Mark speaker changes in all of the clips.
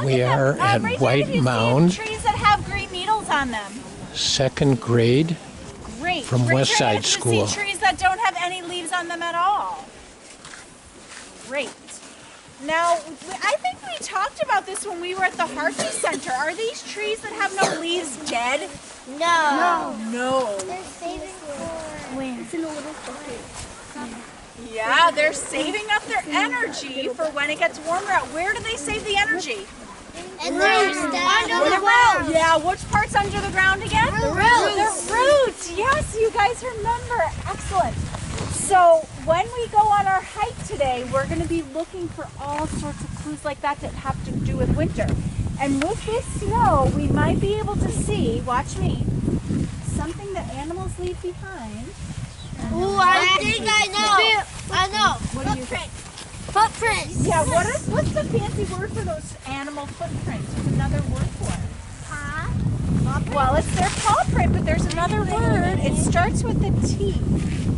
Speaker 1: We are at White Mound,
Speaker 2: trees that have green needles on them.
Speaker 1: second grade,
Speaker 2: Great.
Speaker 1: from West Side School.
Speaker 2: See trees that don't have any leaves on them at all. Great. Now, I think we talked about this when we were at the Harvey Center. Are these trees that have no leaves dead?
Speaker 3: No.
Speaker 2: No.
Speaker 3: They're saving for when? It's in a little bucket.
Speaker 2: Yeah, they're saving up their energy for when it gets warmer out. Where do they save the energy?
Speaker 3: And there's under the
Speaker 2: ground. Yeah, which part's under the ground again?
Speaker 3: The roots.
Speaker 2: The roots. Yes, you guys remember. Excellent. So when we go on our hike today, we're going to be looking for all sorts of clues like that have to do with winter. And with this snow, we might be able to see, watch me, something that animals leave behind.
Speaker 3: Oh, I think I know. I know.
Speaker 2: What do you think?
Speaker 3: Footprints.
Speaker 2: Yeah, what's the fancy word for those animal footprints? There's another word for it.
Speaker 3: Paw?
Speaker 2: Well, it's their paw print, but there's another word. It starts with the T.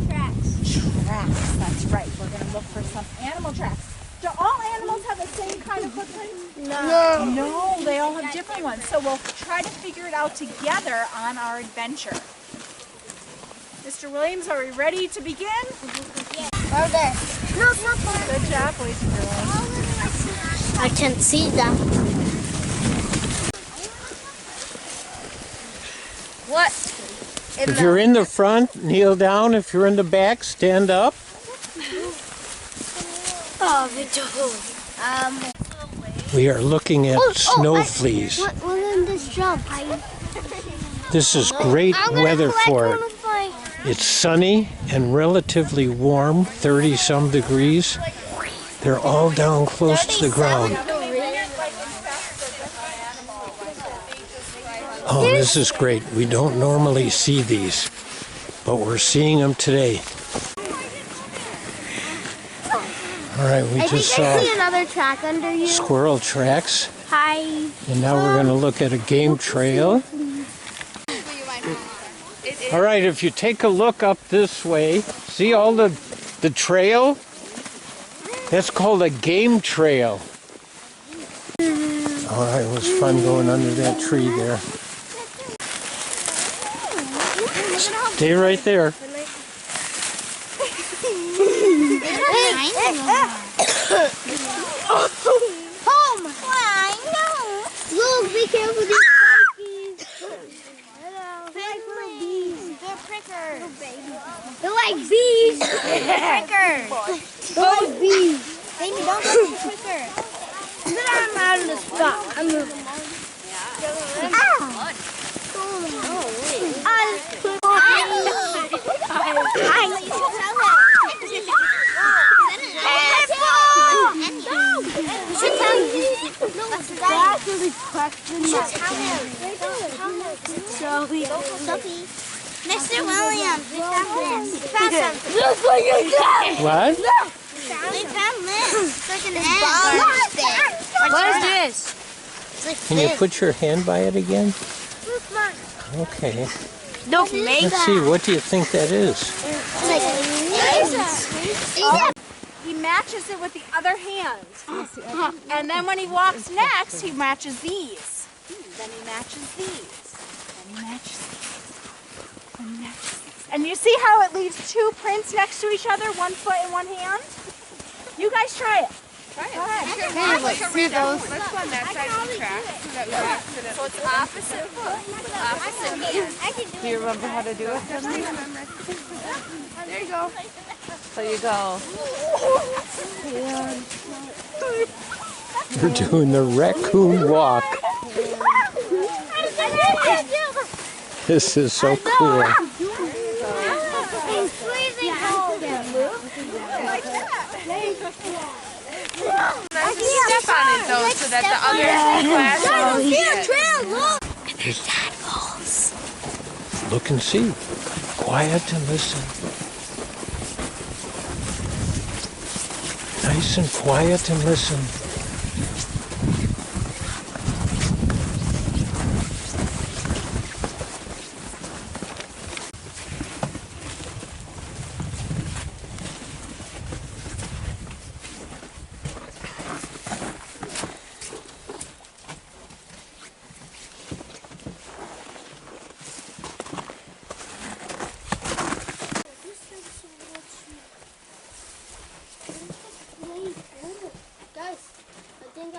Speaker 3: Tracks.
Speaker 2: Tracks, that's right. We're going to look for some animal tracks. Do all animals have the same kind of footprint?
Speaker 3: No.
Speaker 2: No, they all have different ones. So we'll try to figure it out together on our adventure. Mr. Williams, are we ready to begin?
Speaker 3: Yeah. Over there. No, it's not there.
Speaker 2: Good job, boys and girls.
Speaker 3: I can't see them. What?
Speaker 1: If you're in the front, kneel down. If you're in the back, stand up.
Speaker 3: Oh, Victor.
Speaker 1: We are looking at SnowFleas.
Speaker 3: What in this jump?
Speaker 1: This is great weather for it. It's sunny and relatively warm, 30-some degrees. They're all down close to the ground. Oh, this is great. We don't normally see these, but we're seeing them today. All right, we just saw
Speaker 3: see another track under you.
Speaker 1: squirrel tracks.
Speaker 3: Hi.
Speaker 1: And now we're going to look at a game trail. All right, if you take a look up this way, see all the trail? That's called a game trail. All right, it was fun going under that tree there. Stay right there.
Speaker 3: Home! Why? No! Look, be careful, these spikies. Hello. They're bees. They're prickers. They're like bees. They're prickers. They're like bees. Baby, don't go to the pricker. I'm out of the spot. I'm moving. Sophie. Mr. Williams, we found this. We found something. Just like a cat.
Speaker 1: What?
Speaker 3: We found this. It's like an egg.
Speaker 4: What is this?
Speaker 3: Like
Speaker 1: Can you put your hand by it again? Okay.
Speaker 4: Don't make
Speaker 1: Let's see, what do you think that is?
Speaker 2: He matches it with the other hand. And then when he walks next, he matches these. Then he matches these. Then he matches these. Then he matches these. And you see how it leaves two prints next to each other, one foot and one hand? You guys try it. Try it. Go ahead.
Speaker 4: See those?
Speaker 5: Let's go on that side of the track so that we don't accidentally.
Speaker 2: So it's opposite foot with opposite hand.
Speaker 4: Do you remember how to do it?
Speaker 5: There you go.
Speaker 4: So you go.
Speaker 1: We're doing the raccoon walk. This is so cool.
Speaker 5: Step on it though so that the other class won't see it.
Speaker 1: There's tadpoles. Look and see. Quiet and listen. Nice and quiet and listen.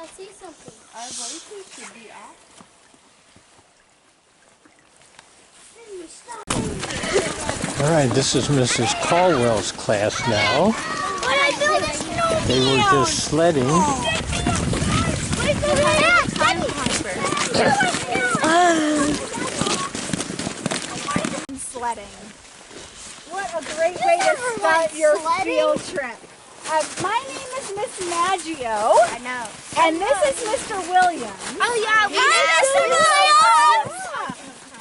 Speaker 3: I see something.
Speaker 5: Our voices should be off.
Speaker 1: All right, this is Mrs. Caldwell's class now.
Speaker 3: But I built a snowman.
Speaker 1: They were just sledding.
Speaker 2: Sledding. What a great way to start your field trip. My name is Miss Maggio.
Speaker 3: I know.
Speaker 2: And this is Mr. Williams.
Speaker 3: Oh yeah, we
Speaker 2: Mr.
Speaker 3: Williams.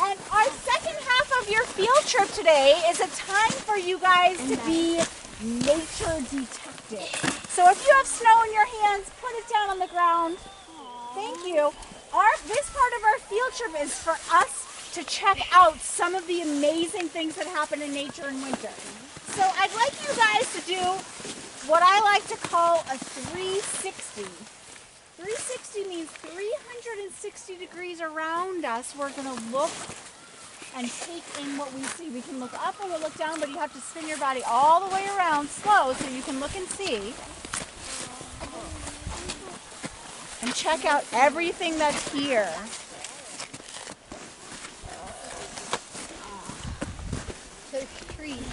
Speaker 2: And our second half of your field trip today is a time for you guys to be nature detectives. So if you have snow in your hands, put it down on the ground. Thank you. This part of our field trip is for us to check out some of the amazing things that happen in nature in winter. So I'd like you guys to do what I like to call a 360. 360 means 360 degrees around us. We're going to look and take in what we see. We can look up or we'll look down, but you have to spin your body all the way around slow so you can look and see. And check out everything that's here.
Speaker 3: There's trees.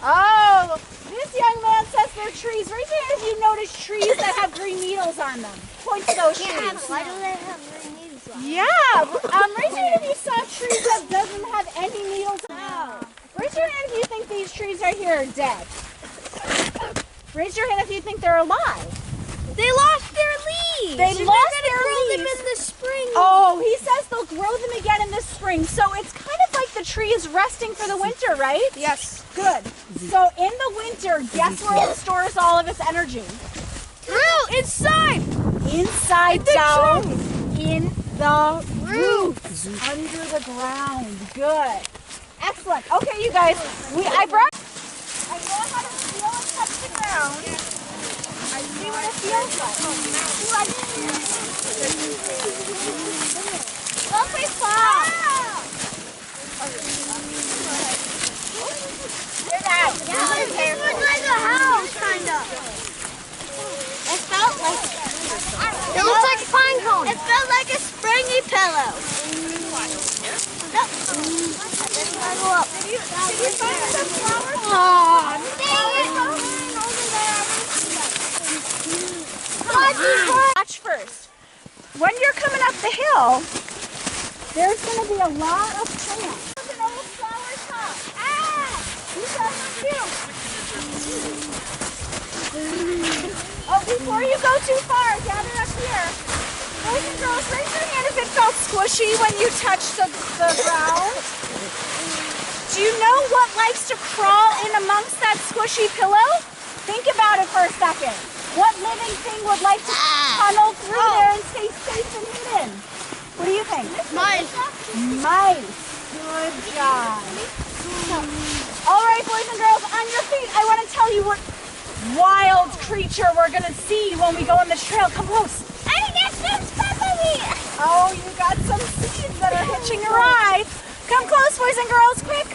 Speaker 2: Oh, this young man says they're trees. Raise your hand if you notice trees that have green needles on them. Point to those trees.
Speaker 3: Why do they have green needles on?
Speaker 2: Yeah. Raise your hand if you saw trees that doesn't have any needles on them. Raise your hand if you think these trees right here are dead. Raise your hand if you think they're alive.
Speaker 3: They lost their leaves.
Speaker 2: They lost their
Speaker 3: grow them
Speaker 2: leaves.
Speaker 3: in the spring.
Speaker 2: Oh, he says they'll grow them again in the spring. So it's kind of like the tree is resting for the winter, right?
Speaker 3: Yes.
Speaker 2: Good. So in the winter, guess where it stores all of its energy?
Speaker 3: Inside.
Speaker 2: Inside down in the roots, under the ground. Good. Excellent. Okay, you guys, I know how to feel and touch the ground. I see what it feels like.
Speaker 3: Don't be far.
Speaker 2: Get out.
Speaker 3: Yeah, it looked like a house, kind of. It felt like. It looks like a pine cone. It felt like a springy pillow. Nope. Go up.
Speaker 2: Did you find some flowers? Watch first. When you're coming up the hill, there's going to be a lot of plants. There's an old flower top. You got them too. Oh, before you go too far, gather up here. Boys and girls, raise your hand if it felt squishy when you touched the ground. Do you know what likes to crawl in amongst that squishy pillow? Think about it for a second. What living thing would like to tunnel through there and stay safe and hidden? What do you think?
Speaker 3: Mice.
Speaker 2: Mice. Good job. All right, boys and girls, on your feet. I want to tell you what wild creature we're going to see when we go on this trail. Come close.
Speaker 3: I got some puppy.
Speaker 2: Oh, you got some seeds that are hitching a ride. Come close, boys and girls, quick.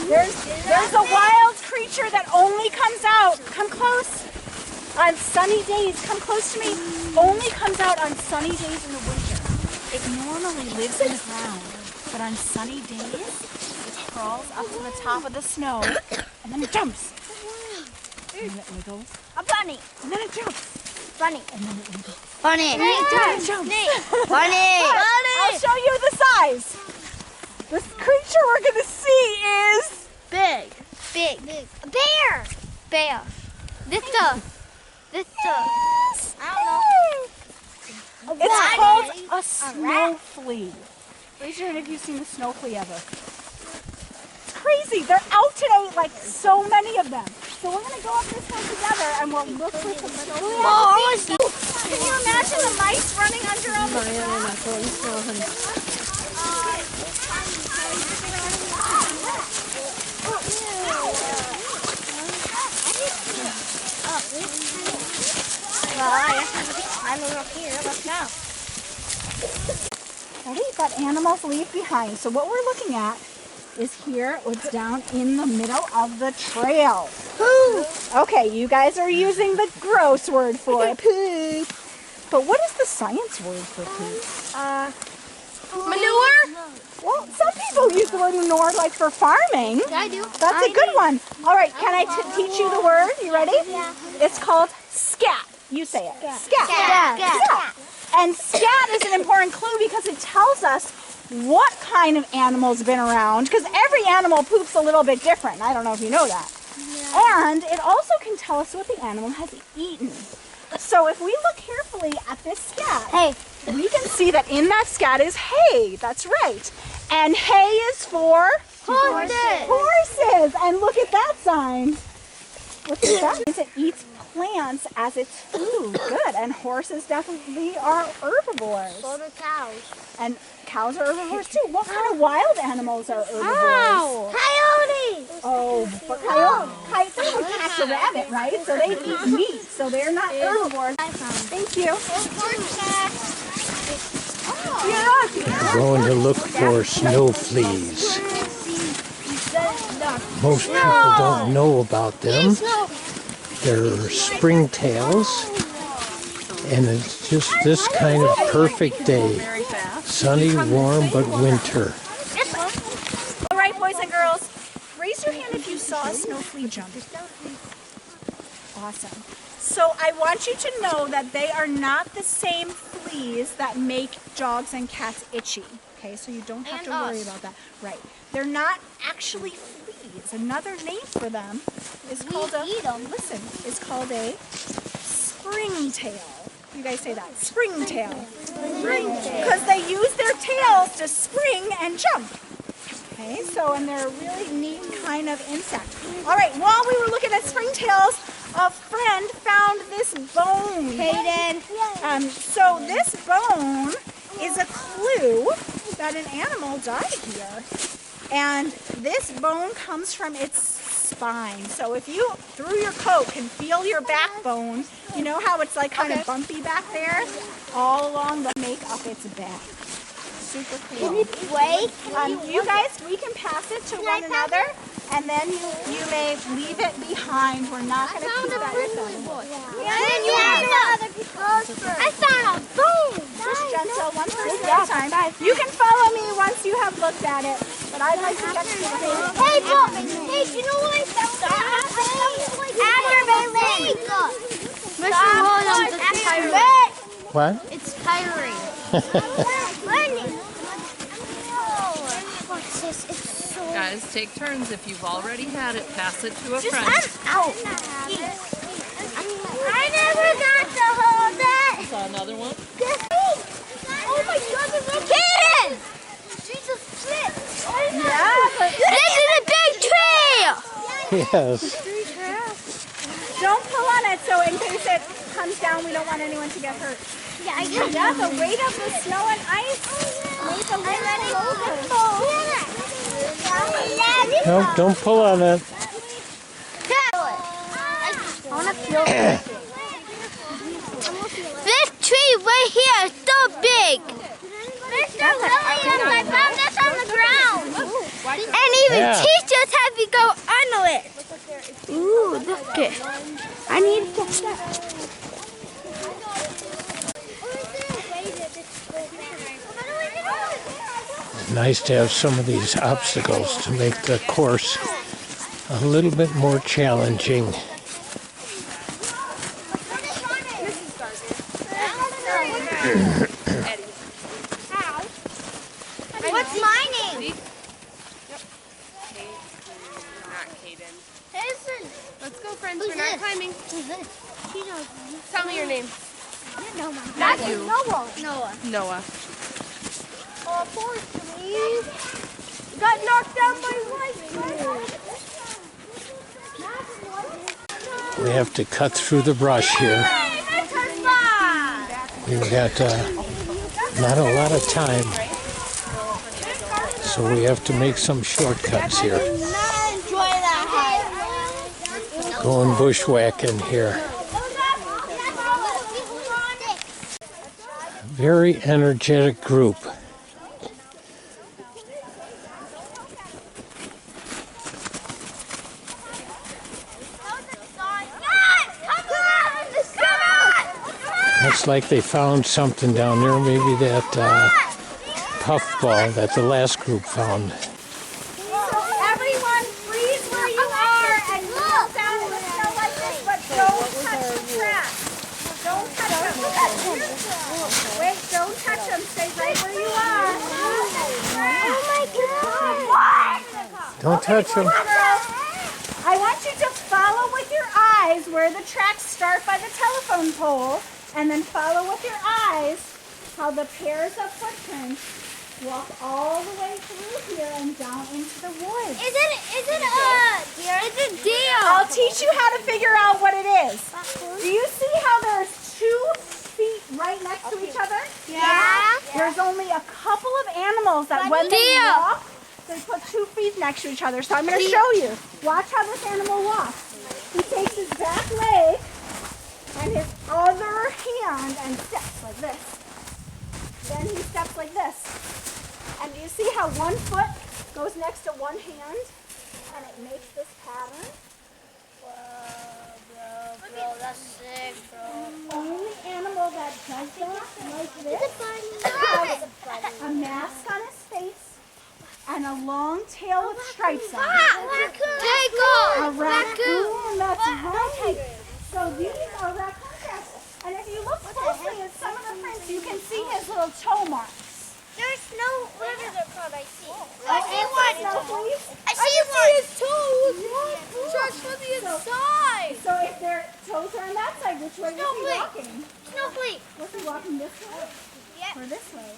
Speaker 2: There's a wild creature that only comes out. Come close. On sunny days, come close to me. Only comes out on sunny days in the winter. It normally lives in the ground, but on sunny days, it crawls up to the top of the snow, and then it jumps. And then it wiggles.
Speaker 3: A bunny.
Speaker 2: And then it jumps.
Speaker 3: Bunny.
Speaker 2: And then it wiggles.
Speaker 3: Bunny.
Speaker 2: And then it jumps.
Speaker 3: Bunny.
Speaker 2: I'll show you the size. This creature we're going to see is
Speaker 3: Big. A bear. Bear. This stuff. I don't know.
Speaker 2: It's called a SnowFlea. Raise your hand if you've seen a SnowFlea ever. It's crazy. They're out today, like so many of them. So we're going to go up this hill together and we'll look for some SnowFleas. Can you imagine the mice running under all the grass?
Speaker 3: I'm over here. Let's go.
Speaker 2: Ready? That animals leave behind. So what we're looking at is here, it's down in the middle of the trail.
Speaker 3: Who?
Speaker 2: Okay, you guys are using the gross word for it, poop. But what is the science word for poop?
Speaker 3: Manure?
Speaker 2: Well, some people use the word manure like for farming.
Speaker 3: I do.
Speaker 2: That's a good one. All right, can I teach you the word? You ready?
Speaker 3: Yeah.
Speaker 2: It's called scat. You say it. Scat.
Speaker 3: Scat.
Speaker 2: Yeah. And scat is an important clue because it tells us what kind of animal's been around, because every animal poops a little bit different. I don't know if you know that. And it also can tell us what the animal has eaten. So if we look carefully at this scat, we can see that in that scat is hay. That's right. And hay is for horses. And look at that sign. What's that? It eats plants as its food. Good. And horses definitely are herbivores.
Speaker 3: So do cows.
Speaker 2: And cows are herbivores too. What kind of wild animals are herbivores?
Speaker 3: Coyotes.
Speaker 2: Oh, but coyotes don't catch a rabbit, right? So they eat meat. So they're not herbivores. Thank you.
Speaker 1: We're going to look for SnowFleas. Most people don't know about them. They're springtails, and it's just this kind of perfect day. Sunny, warm, but winter.
Speaker 2: All right, boys and girls, raise your hand if you saw a snowflea jump. Awesome. So I want you to know that they are not the same fleas that make dogs and cats itchy. Okay, so you don't have to worry about that. Right. They're not actually fleas. Another name for them is called it's called a springtail. You guys say that. Springtail. Because they use their tails to spring and jump. Okay, so, and they're a really neat kind of insect. All right, while we were looking at springtails, a friend found this bone. Hayden. So this bone is a clue that an animal died here. And this bone comes from its spine. So if you, through your coat, can feel your backbone, you know how it's like kind of bumpy back there? All along the make up its back. Super cool.
Speaker 3: Can it break?
Speaker 2: You guys, we can pass it to one another, and then you may leave it behind. We're not going to keep that with us.
Speaker 3: I found a bone.
Speaker 2: Just gentle, one person at a time. You can follow me once you have looked at it, but I'd like to get to the table.
Speaker 3: Hey, look. Hey, do you know what I found? Aggravating. Mr. Williams, it's tiring.
Speaker 1: What?
Speaker 3: It's tiring. What's this? It's so...
Speaker 4: Guys, take turns. If you've already had it, pass it to a
Speaker 3: Just,
Speaker 4: friend.
Speaker 3: I'm out. I never got to hold it.
Speaker 4: Saw another one?
Speaker 3: Oh my God, there's a kid! She's a flip.
Speaker 2: Yeah, but
Speaker 3: This is a big tree!
Speaker 1: Yes.
Speaker 2: don't pull on it, so in case it comes down, we don't want anyone to get hurt.
Speaker 3: Yeah, I got
Speaker 2: Yeah, the weight of the snow and ice made the lid over.
Speaker 1: No, don't pull on it.
Speaker 3: I want to feel it. This tree right here is so big. Mr. Williams, I found this on the ground. And even teachers have to go under it. Ooh, look it. I need to get that.
Speaker 1: Nice to have some of these obstacles to make the course a little bit more challenging.
Speaker 3: What's my name?
Speaker 5: Let's go, friends. We're not climbing.
Speaker 3: Who's this? She knows me.
Speaker 5: Tell me your name.
Speaker 3: Not you. Noah.
Speaker 5: Noah.
Speaker 3: Oh, poor Steve. Got knocked down by lightning.
Speaker 1: We have to cut through the brush here.
Speaker 3: That's her spot.
Speaker 1: We've got not a lot of time, so we have to make some shortcuts here.
Speaker 3: Enjoy that.
Speaker 1: Going bushwhacking here. Very energetic group.
Speaker 3: That was a sign.
Speaker 1: Looks like they found something down there. Maybe that puffball that the last group found.
Speaker 2: So everyone freeze where you are and kneel down in the snow like this, but don't touch the tracks. Don't touch them. Wait, don't touch them. Stay right where you are. Oh my God.
Speaker 1: Don't touch them.
Speaker 2: I want you to follow with your eyes where the tracks start by the telephone pole, and then follow with your eyes how the pairs of footprints walk all the way through here and down into the woods.
Speaker 3: Is it a deer?
Speaker 2: I'll teach you how to figure out what it is. Do you see how there's 2 feet right next to each other?
Speaker 3: Yeah.
Speaker 2: There's only a couple of animals that when they walk, they put 2 feet next to each other. So I'm going to show you. Watch how this animal walks. He takes his back leg and his other hand and steps like this. Then he steps like this. And do you see how one foot goes next to one hand and it makes this pattern?
Speaker 3: Bro, that's sick, bro.
Speaker 2: Only animal that does that like this has a mask on his face and a long tail with stripes on it. A raccoon, that's right. So these are raccoon tracks. And if you look closely at some of the prints, you can see his little toe marks.
Speaker 3: There's no, what is it called? I see.
Speaker 2: I see one.
Speaker 3: I see his toes. Just from the inside.
Speaker 2: So if their toes are on that side, which way is he walking?
Speaker 3: Snowflake.
Speaker 2: Was he walking this way?
Speaker 3: Yeah.
Speaker 2: Or this way?